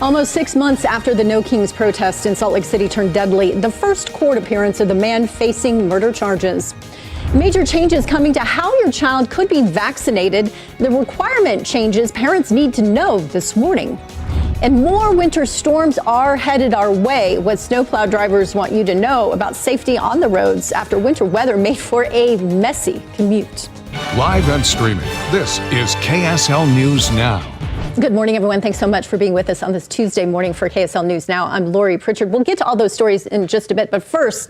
Almost 6 months after the No Kings protest in Salt Lake City turned deadly, the first court appearance of the man facing murder charges. Major changes coming to how your child could be vaccinated. The requirement changes parents need to know this morning. And more winter storms are headed our way. What snowplow drivers want you to know about safety on the roads after winter weather made for a messy commute. Live and streaming, this is KSL News Now. Good morning, everyone. Thanks so much for being with us on this Tuesday morning for KSL News Now. I'm Lori Pritchard. We'll get to all those stories in just a bit, but first,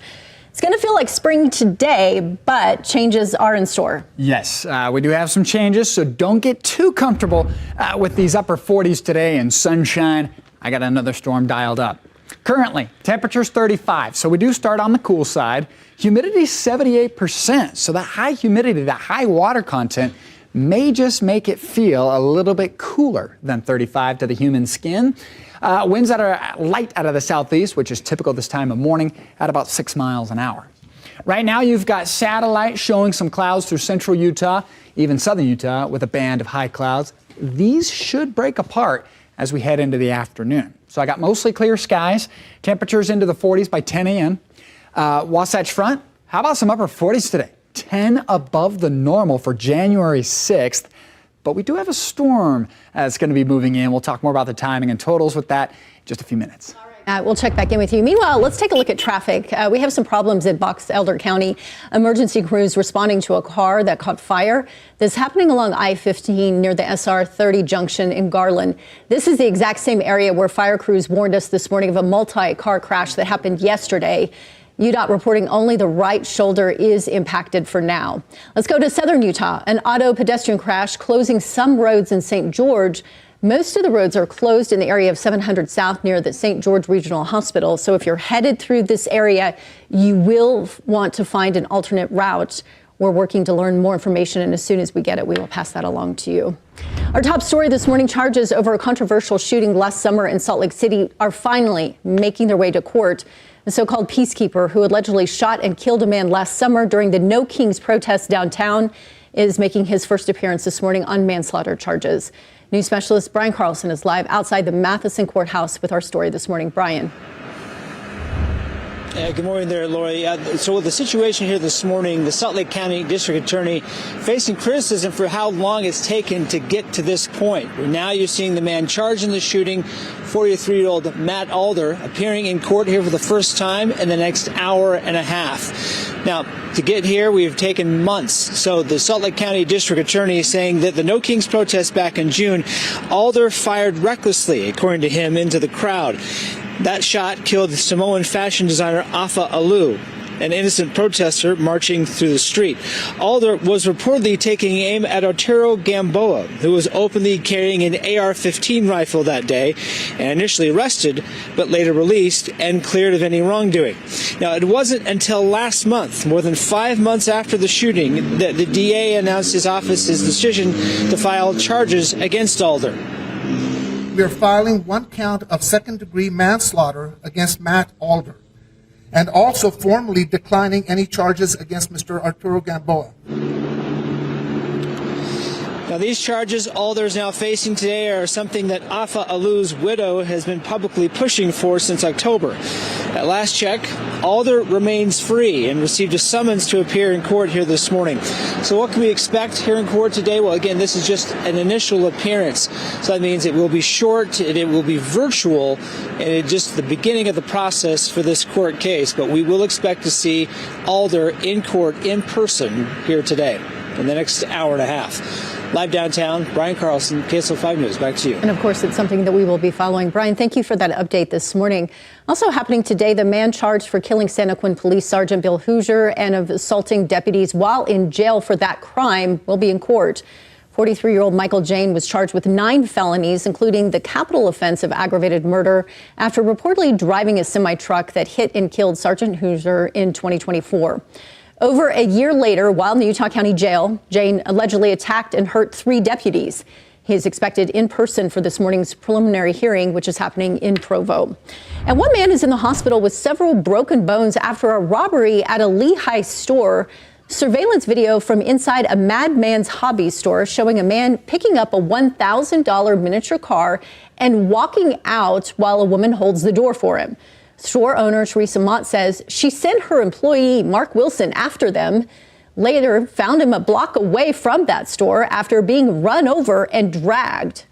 it's going to feel like spring today, but changes are in store. Yes, we do have some changes, so don't get too comfortable with these upper 40s today and sunshine. I got another storm dialed up. Currently, temperature's 35, so we do start on the cool side. Humidity 78%, so the high humidity, the high water content may just make it feel a little bit cooler than 35 to the human skin. Winds that are light out of the southeast, which is typical this time of morning, at about 6 miles an hour. Right now, you've got satellite showing some clouds through central Utah, even southern Utah, with a band of high clouds. These should break apart as we head into the afternoon. So I got mostly clear skies, temperatures into the 40s by 10 a.m. Wasatch Front, how about some upper 40s today? 10 above the normal for January 6th. But we do have a storm that's going to be moving in. We'll talk more about the timing and totals with that in just a few minutes. We'll check back in with you. Meanwhile, let's take a look at traffic. We have some problems in Box Elder County. Emergency crews responding to a car that caught fire. This is happening along I-15 near the SR 30 junction in Garland. This is the exact same area where fire crews warned us this morning of a multi-car crash that happened yesterday. UDOT reporting only the right shoulder is impacted for now. Let's go to southern Utah. An auto pedestrian crash closing some roads in St. George. Most of the roads are closed in the area of 700 South near the St. George Regional Hospital. So if you're headed through this area, you will want to find an alternate route. We're working to learn more information, and as soon as we get it, we will pass that along to you. Our top story this morning, charges over a controversial shooting last summer in Salt Lake City are finally making their way to court. The so-called peacekeeper who allegedly shot and killed a man last summer during the No Kings protest downtown is making his first appearance this morning on manslaughter charges. News specialist Brian Carlson is live outside the Matheson courthouse with our story this morning. Brian. Good morning there, Lori. So with the situation here this morning, the Salt Lake County District Attorney facing criticism for how long it's taken to get to this point. Now you're seeing the man charged in the shooting, 43-year-old Matt Alder, appearing in court here for the first time in the next hour and a half. Now, to get here, we've taken months. So the Salt Lake County District Attorney is saying that the No Kings protest back in June, Alder fired recklessly, according to him, into the crowd. That shot killed Samoan fashion designer Afa Alu, an innocent protester marching through the street. Alder was reportedly taking aim at Arturo Gamboa, who was openly carrying an AR-15 rifle that day and initially arrested, but later released and cleared of any wrongdoing. Now, it wasn't until last month, more than 5 months after the shooting, that the DA announced his office's decision to file charges against Alder. We are filing one count of second-degree manslaughter against Matt Alder, and also formally declining any charges against Mr. Arturo Gamboa. Now, these charges Alder is now facing today are something that Afa Alu's widow has been publicly pushing for since October. At last check, Alder remains free and received a summons to appear in court here this morning. So what can we expect here in court today? Well, again, this is just an initial appearance. So that means it will be short, it will be virtual, and it's just the beginning of the process for this court case. But we will expect to see Alder in court in person here today in the next hour and a half. Live downtown, Brian Carlson, KSL 5 News. Back to you. And of course, it's something that we will be following. Brian, thank you for that update this morning. Also happening today, the man charged for killing Santaquin Police Sergeant Bill Hoosier and of assaulting deputies while in jail for that crime will be in court. 43-year-old Michael Jane was charged with 9 felonies, including the capital offense of aggravated murder, after reportedly driving a semi-truck that hit and killed Sergeant Hoosier in 2024. Over a year later, while in the Utah County Jail, Jane allegedly attacked and hurt 3 deputies. He is expected in person for this morning's preliminary hearing, which is happening in Provo. And one man is in the hospital with several broken bones after a robbery at a Lehigh store. Surveillance video from inside a madman's hobby store showing a man picking up a $1,000 miniature car and walking out while a woman holds the door for him. Store owner Teresa Mott says she sent her employee Mark Wilson after them. Later found him a block away from that store after being run over and dragged.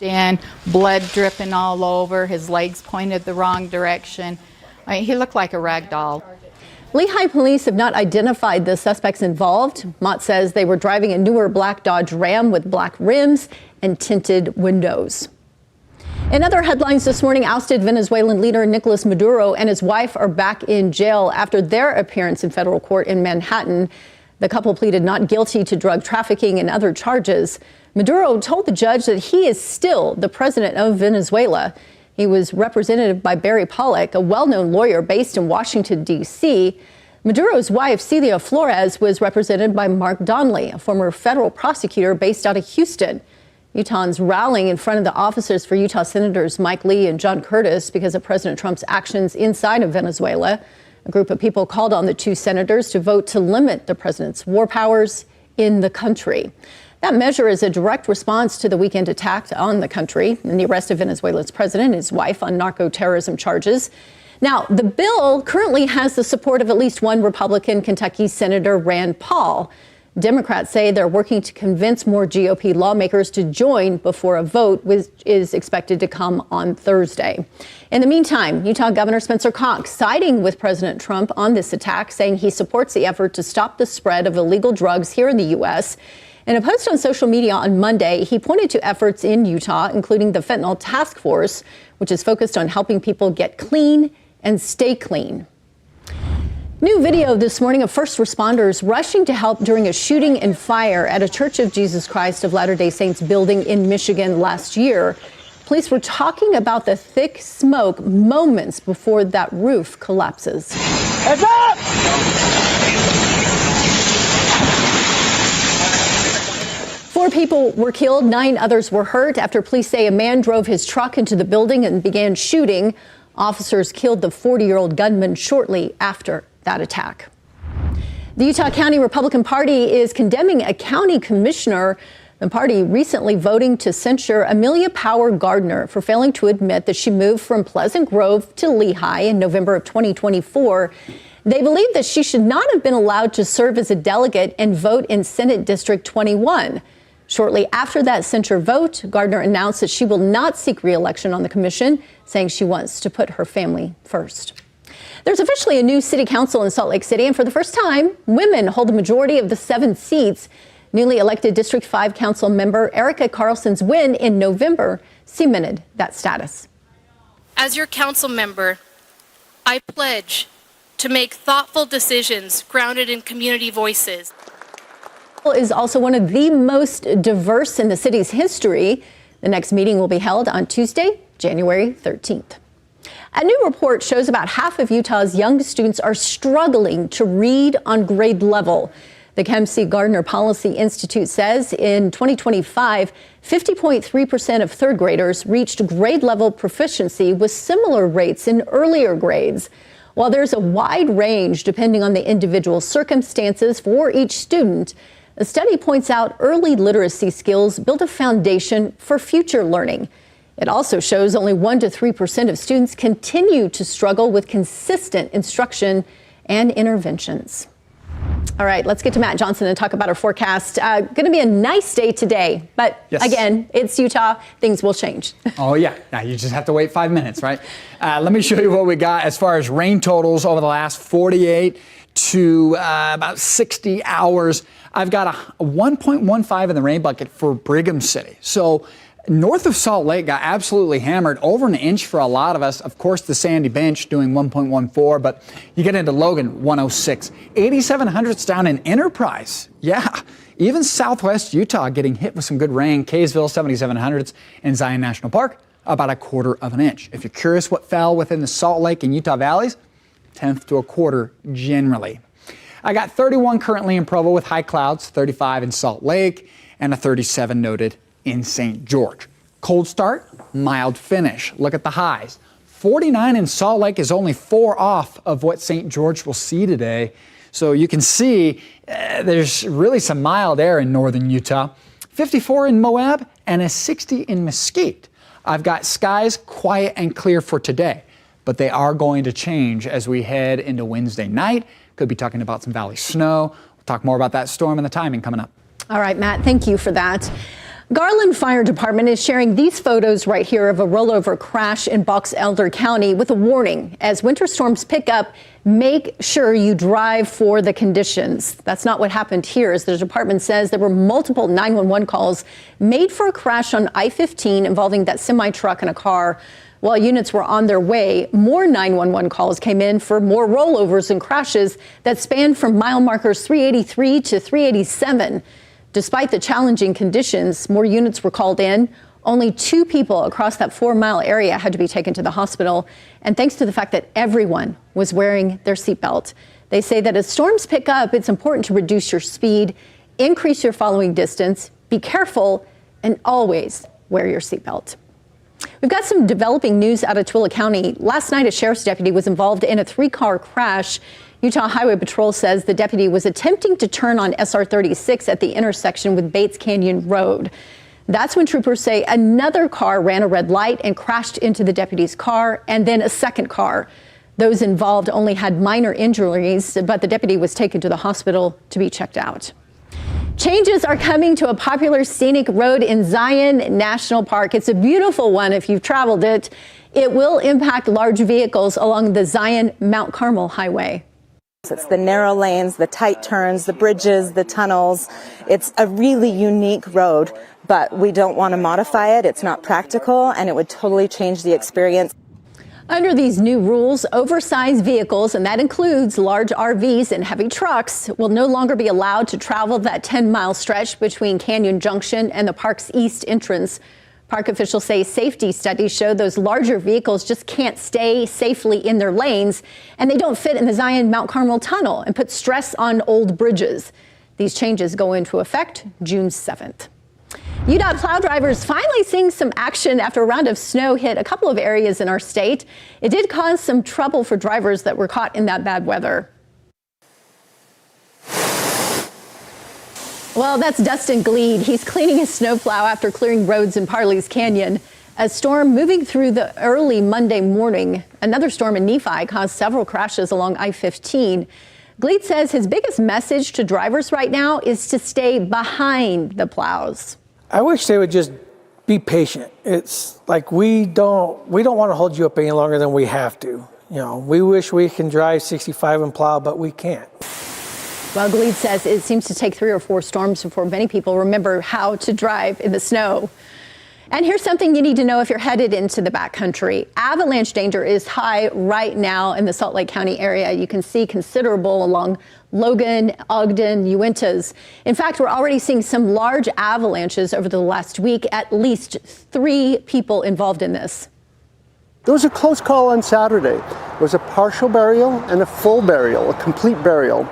And blood dripping all over, his legs pointed the wrong direction. I mean, he looked like a rag doll. Lehigh police have not identified the suspects involved. Mott says they were driving a newer black Dodge Ram with black rims and tinted windows. In other headlines this morning, ousted Venezuelan leader Nicolas Maduro and his wife are back in jail after their appearance in federal court in Manhattan. The couple pleaded not guilty to drug trafficking and other charges. Maduro told the judge that he is still the president of Venezuela. He was represented by Barry Pollock, a well-known lawyer based in Washington, D.C. Maduro's wife, Celia Flores, was represented by Mark Donnelly, a former federal prosecutor based out of Houston. Utahns rallying in front of the offices for Utah Senators Mike Lee and John Curtis because of President Trump's actions inside of Venezuela. A group of people called on the two senators to vote to limit the president's war powers in the country. That measure is a direct response to the weekend attack on the country and the arrest of Venezuela's president and his wife on narco-terrorism charges. Now, the bill currently has the support of at least one Republican Kentucky Senator Rand Paul. Democrats say they're working to convince more GOP lawmakers to join before a vote, which is expected to come on Thursday. In the meantime, Utah Governor Spencer Cox siding with President Trump on this attack, saying he supports the effort to stop the spread of illegal drugs here in the U.S. In a post on social media on Monday, he pointed to efforts in Utah, including the Fentanyl Task Force, which is focused on helping people get clean and stay clean. New video this morning of first responders rushing to help during a shooting and fire at a Church of Jesus Christ of Latter-day Saints building in Michigan last year. Police were talking about the thick smoke moments before that roof collapses. Heads up! 4 people were killed, 9 others were hurt after police say a man drove his truck into the building and began shooting. Officers killed the 40-year-old gunman shortly after that attack. The Utah County Republican Party is condemning a county commissioner. The party recently voting to censure Amelia Power Gardner for failing to admit that she moved from Pleasant Grove to Lehigh in November of 2024. They believe that she should not have been allowed to serve as a delegate and vote in Senate District 21. Shortly after that censure vote, Gardner announced that she will not seek re-election on the commission, saying she wants to put her family first. There's officially a new city council in Salt Lake City, and for the first time, women hold the majority of the 7 seats. Newly elected District 5 Council member Erica Carlson's win in November cemented that status. As your council member, I pledge to make thoughtful decisions grounded in community voices. Is also one of the most diverse in the city's history. The next meeting will be held on Tuesday, January 13th. A new report shows about half of Utah's young students are struggling to read on grade level. The Kem C. Gardner Policy Institute says in 2025, 50.3% of third graders reached grade level proficiency with similar rates in earlier grades. While there's a wide range depending on the individual circumstances for each student, the study points out early literacy skills build a foundation for future learning. It also shows only 1 to 3% of students continue to struggle with consistent instruction and interventions. All right, let's get to Matt Johnson and talk about our forecast. Going to be a nice day today, but Yes. Again, it's Utah. Things will change. Oh, yeah. Now you just have to wait 5 minutes, right? Let me show you what we got as far as rain totals over the last 48 to about 60 hours. I've got a 1.15 in the rain bucket for Brigham City. So north of Salt Lake got absolutely hammered, over an inch for a lot of us. Of course, the Sandy Bench doing 1.14, but you get into Logan, 106. 8,700s down in Enterprise. Yeah, even southwest Utah getting hit with some good rain. Kaysville, 7,700s, and Zion National Park, about a quarter of an inch. If you're curious what fell within the Salt Lake and Utah valleys, 10th to a quarter generally. I got 31 currently in Provo with high clouds, 35 in Salt Lake, and a 37 noted in St. George. Cold start, mild finish. Look at the highs. 49 in Salt Lake is only 4 off of what St. George will see today. So you can see there's really some mild air in northern Utah. 54 in Moab and a 60 in Mesquite. I've got skies quiet and clear for today, but they are going to change as we head into Wednesday night. Could be talking about some valley snow. We'll talk more about that storm and the timing coming up. All right, Matt, thank you for that. Garland Fire Department is sharing these photos right here of a rollover crash in Box Elder County with a warning. As winter storms pick up, make sure you drive for the conditions. That's not what happened here, as the department says there were multiple 911 calls made for a crash on I-15 involving that semi-truck and a car. While units were on their way, more 911 calls came in for more rollovers and crashes that spanned from mile markers 383 to 387. Despite the challenging conditions, more units were called in. Only 2 people across that 4-mile area had to be taken to the hospital. And thanks to the fact that everyone was wearing their seatbelt. They say that as storms pick up, it's important to reduce your speed, increase your following distance, be careful, and always wear your seatbelt. We've got some developing news out of Tooele County. Last night, a sheriff's deputy was involved in a 3-car crash. Utah Highway Patrol says the deputy was attempting to turn on SR 36 at the intersection with Bates Canyon Road. That's when troopers say another car ran a red light and crashed into the deputy's car, and then a second car. Those involved only had minor injuries, but the deputy was taken to the hospital to be checked out. Changes are coming to a popular scenic road in Zion National Park. It's a beautiful one if you've traveled it. It will impact large vehicles along the Zion Mount Carmel Highway. It's the narrow lanes, the tight turns, the bridges, the tunnels. It's a really unique road, but we don't want to modify it. It's not practical, and it would totally change the experience. Under these new rules, oversized vehicles, and that includes large RVs and heavy trucks, will no longer be allowed to travel that 10-mile stretch between Canyon Junction and the park's east entrance. Park officials say safety studies show those larger vehicles just can't stay safely in their lanes, and they don't fit in the Zion Mount Carmel tunnel and put stress on old bridges. These changes go into effect June 7th. UDOT plow drivers finally seeing some action after a round of snow hit a couple of areas in our state. It did cause some trouble for drivers that were caught in that bad weather. Well, that's Dustin Gleed. He's cleaning his snowplow after clearing roads in Parley's Canyon. A storm moving through the early Monday morning. Another storm in Nephi caused several crashes along I-15. Gleed says his biggest message to drivers right now is to stay behind the plows. I wish they would just be patient. It's like we don't want to hold you up any longer than we have to. You know, we wish we can drive 65 and plow, but we can't. Well, Gleed says it seems to take 3 or 4 storms before many people remember how to drive in the snow. And here's something you need to know if you're headed into the backcountry. Avalanche danger is high right now in the Salt Lake County area. You can see considerable along Logan, Ogden, Uintas. In fact, we're already seeing some large avalanches over the last week, at least 3 people involved in this. There was a close call on Saturday. There was a partial burial and a full burial, a complete burial.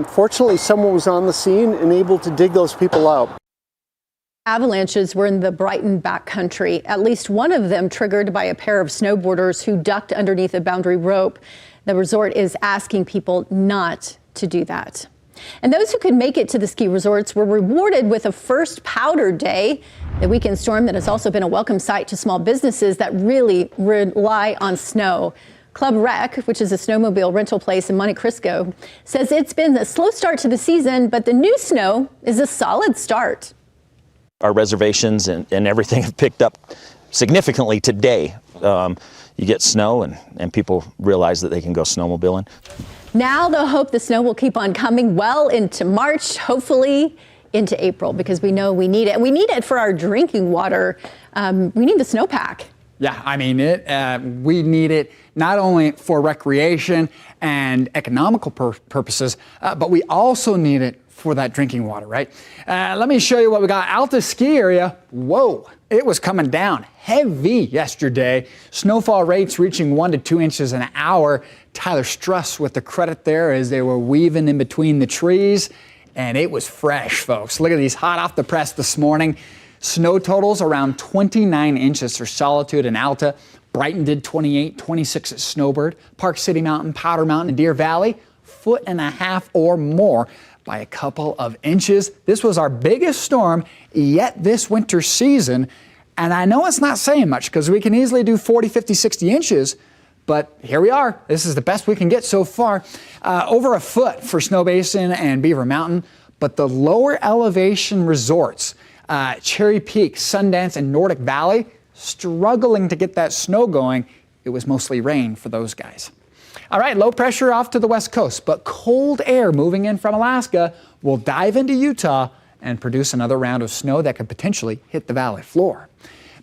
Fortunately, someone was on the scene and able to dig those people out. Avalanches were in the Brighton backcountry, at least one of them triggered by a pair of snowboarders who ducked underneath a boundary rope. The resort is asking people not to do that. And those who could make it to the ski resorts were rewarded with a first powder day. The weekend storm that has also been a welcome sight to small businesses that really rely on snow. Club Rec, which is a snowmobile rental place in Monte Cristo, says it's been a slow start to the season, but the new snow is a solid start. Our reservations and everything have picked up significantly today. You get snow and people realize that they can go snowmobiling. Now they'll hope the snow will keep on coming well into March, hopefully into April, because we know we need it. And we need it for our drinking water. We need the snowpack. Yeah, I mean, we need it not only for recreation and economical purposes, but we also need it for that drinking water, right? Let me show you what we got. Alta ski area, whoa, it was coming down heavy yesterday. Snowfall rates reaching 1 to 2 inches an hour. Tyler Struss with the credit there as they were weaving in between the trees, and it was fresh, folks. Look at these hot off the press this morning. Snow totals around 29 inches for Solitude and Alta, Brighton did 28, 26 at Snowbird, Park City Mountain, Powder Mountain, and Deer Valley, 1.5 feet or more by a couple of inches. This was our biggest storm yet this winter season. And I know it's not saying much because we can easily do 40, 50, 60 inches. But here we are. This is the best we can get so far. Over a foot for Snow Basin and Beaver Mountain. But the lower elevation resorts, Cherry Peak, Sundance, and Nordic Valley, struggling to get that snow going. It was mostly rain for those guys. All right, low pressure off to the west coast, but cold air moving in from Alaska will dive into Utah and produce another round of snow that could potentially hit the valley floor.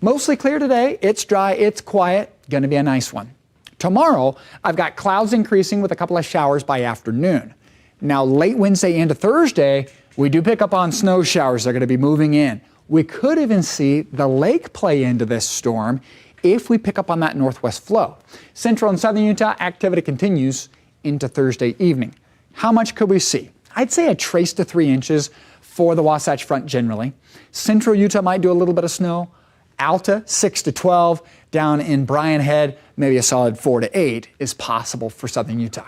Mostly clear today. It's dry, it's quiet, going to be a nice one. Tomorrow, I've got clouds increasing with a couple of showers by afternoon. Now, late Wednesday into Thursday, we do pick up on snow showers. They're going to be moving in. We could even see the lake play into this storm if we pick up on that northwest flow. Central and southern Utah activity continues into Thursday evening. How much could we see? I'd say a trace to 3 inches for the Wasatch Front generally. Central Utah might do a little bit of snow. Alta, 6 to 12. Down in Bryan Head, maybe a solid 4 to 8 is possible for southern Utah.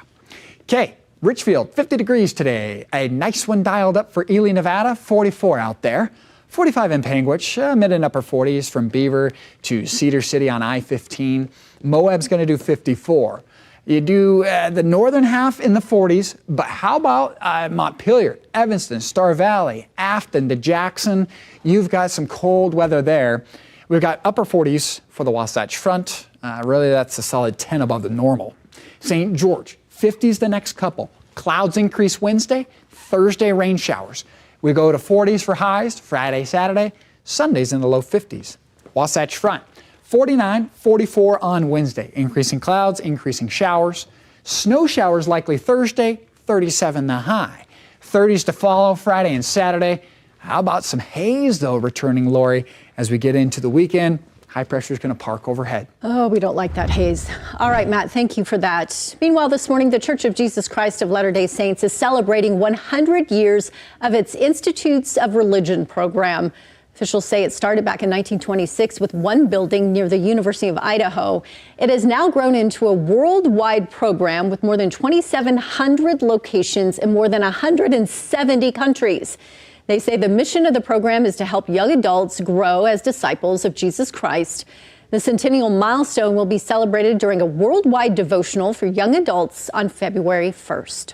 Okay, Richfield, 50 degrees today. A nice one dialed up for Ely, Nevada, 44 out there. 45 in Panguitch, mid and upper 40s from Beaver to Cedar City on I-15. Moab's going to do 54. You do the northern half in the 40s, but how about Montpelier, Evanston, Star Valley, Afton to Jackson? You've got some cold weather there. We've got upper 40s for the Wasatch Front. Really, that's a solid 10 above the normal. St. George, 50s the next couple. Clouds increase Wednesday, Thursday rain showers. We go to 40s for highs Friday, Saturday, Sundays in the low 50s. Wasatch Front, 49, 44 on Wednesday. Increasing clouds, increasing showers. Snow showers likely Thursday, 37 the high. 30s to follow Friday and Saturday. How about some haze, though, returning, Lori, as we get into the weekend? High pressure is going to park overhead. Oh, we don't like that haze. All right, Matt, thank you for that. Meanwhile, this morning, the Church of Jesus Christ of Latter-day Saints is celebrating 100 years of its Institutes of Religion program. Officials say it started back in 1926 with one building near the University of Idaho. It has now grown into a worldwide program with more than 2,700 locations in more than 170 countries. They say the mission of the program is to help young adults grow as disciples of Jesus Christ. The centennial milestone will be celebrated during a worldwide devotional for young adults on February 1st.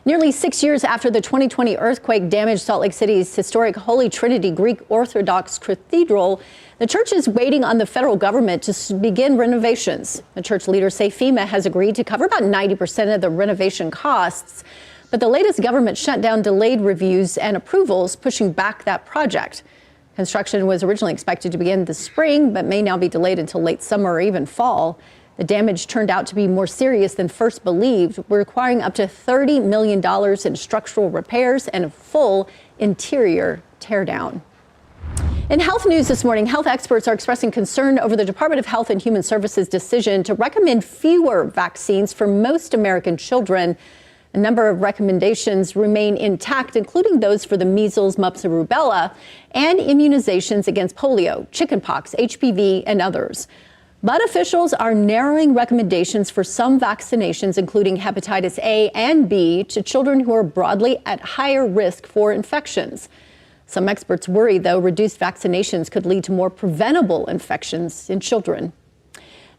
Nearly 6 years after the 2020 earthquake damaged Salt Lake City's historic Holy Trinity Greek Orthodox Cathedral, the church is waiting on the federal government to begin renovations. The church leaders say FEMA has agreed to cover about 90% of the renovation costs. But the latest government shutdown delayed reviews and approvals, pushing back that project. Construction was originally expected to begin this spring, but may now be delayed until late summer or even fall. The damage turned out to be more serious than first believed, requiring up to $30 million in structural repairs and a full interior teardown. In health news this morning, health experts are expressing concern over the Department of Health and Human Services decision to recommend fewer vaccines for most American children. A number of recommendations remain intact, including those for the measles, mumps, and rubella, and immunizations against polio, chickenpox, HPV, and others. But officials are narrowing recommendations for some vaccinations, including hepatitis A and B, to children who are broadly at higher risk for infections. Some experts worry, though, reduced vaccinations could lead to more preventable infections in children.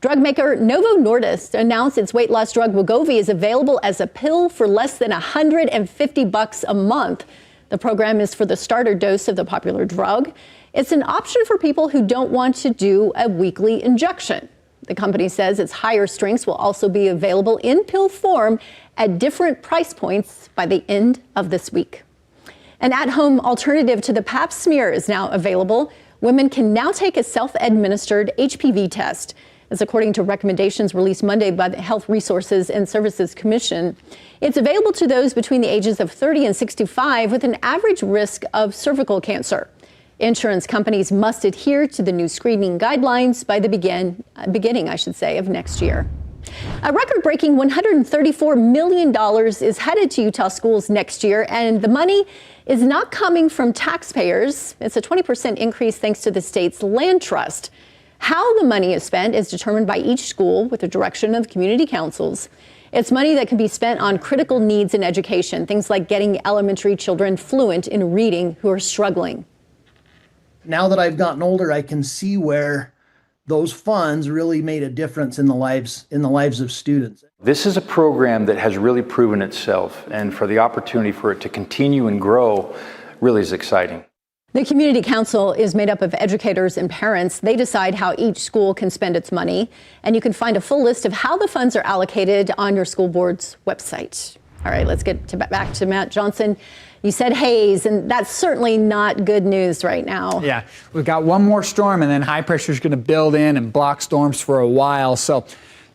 Drug maker Novo Nordisk announced its weight loss drug Wegovy is available as a pill for less than $150 a month. The program is for the starter dose of the popular drug. It's an option for people who don't want to do a weekly injection. The company says its higher strengths will also be available in pill form at different price points by the end of this week. An at-home alternative to the Pap smear is now available. Women can now take a self-administered HPV test. As according to recommendations released Monday by the Health Resources and Services Commission. It's available to those between the ages of 30 and 65 with an average risk of cervical cancer. Insurance companies must adhere to the new screening guidelines by the beginning of next year. A record-breaking $134 million is headed to Utah schools next year, and the money is not coming from taxpayers. It's a 20% increase thanks to the state's land trust. How the money is spent is determined by each school with the direction of community councils. It's money that can be spent on critical needs in education, things like getting elementary children fluent in reading who are struggling. Now that I've gotten older, I can see where those funds really made a difference in the lives of students. This is a program that has really proven itself, and for the opportunity for it to continue and grow really is exciting. The community council is made up of educators and parents. They decide how each school can spend its money, and you can find a full list of how the funds are allocated on your school board's website. All right, let's get back to Matt Johnson. You said haze, and that's certainly not good news right now. Yeah, we've got one more storm, and then high pressure is going to build in and block storms for a while. So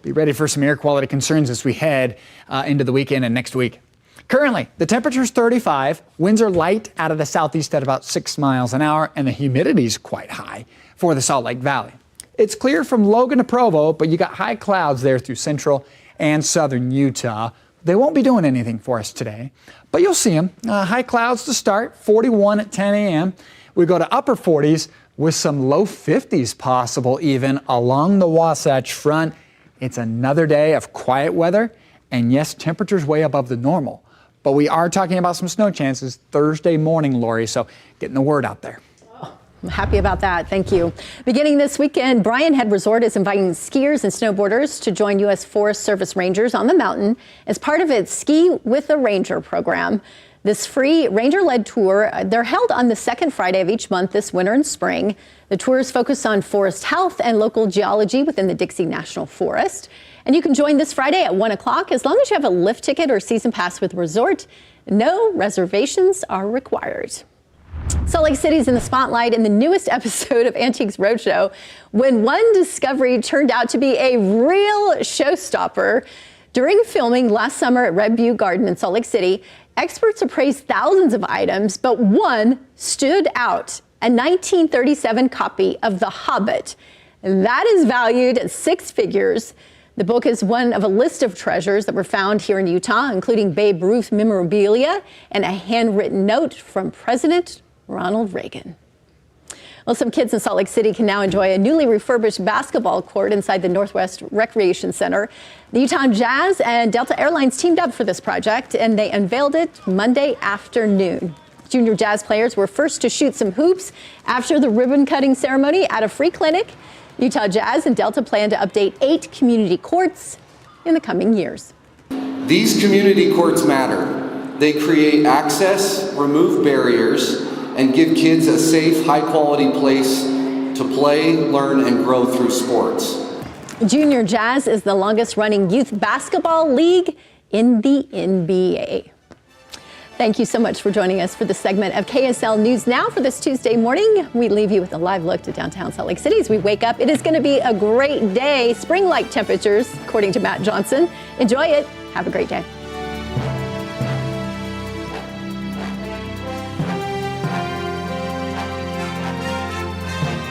be ready for some air quality concerns as we head into the weekend and next week. Currently, the temperature is 35, winds are light out of the southeast at about 6 miles an hour, and the humidity is quite high for the Salt Lake Valley. It's clear from Logan to Provo, but you got high clouds there through central and southern Utah. They won't be doing anything for us today, but you'll see them. High clouds to start, 41 at 10 a.m. We go to upper 40s with some low 50s possible even along the Wasatch Front. It's another day of quiet weather, and yes, temperatures way above the normal. But we are talking about some snow chances Thursday morning, Lori, so getting the word out there. I'm happy about that. Thank you. Beginning this weekend, Bryan Head Resort is inviting skiers and snowboarders to join U.S. Forest Service Rangers on the mountain as part of its Ski with a Ranger program. This free ranger-led tour, they're held on the second Friday of each month this winter and spring. The tours focus on forest health and local geology within the Dixie National Forest. And you can join this Friday at 1 o'clock as long as you have a lift ticket or season pass with the resort. No reservations are required. Salt Lake City's in the spotlight in the newest episode of Antiques Roadshow when one discovery turned out to be a real showstopper. During filming last summer at Red Butte Garden in Salt Lake City, experts appraised thousands of items, but one stood out, a 1937 copy of The Hobbit. That is valued at 6 figures. The book is one of a list of treasures that were found here in Utah, including Babe Ruth memorabilia and a handwritten note from President Ronald Reagan. Well, some kids in Salt Lake City can now enjoy a newly refurbished basketball court inside the Northwest Recreation Center. The Utah Jazz and Delta Airlines teamed up for this project, and they unveiled it Monday afternoon. Junior Jazz players were first to shoot some hoops after the ribbon-cutting ceremony at a free clinic. Utah Jazz and Delta plan to update 8 community courts in the coming years. These community courts matter. They create access, remove barriers, and give kids a safe, high-quality place to play, learn, and grow through sports. Junior Jazz is the longest-running youth basketball league in the NBA. Thank you so much for joining us for this segment of KSL News Now for this Tuesday morning. We leave you with a live look to downtown Salt Lake City as we wake up. It is going to be a great day, spring-like temperatures, according to Matt Johnson. Enjoy it. Have a great day.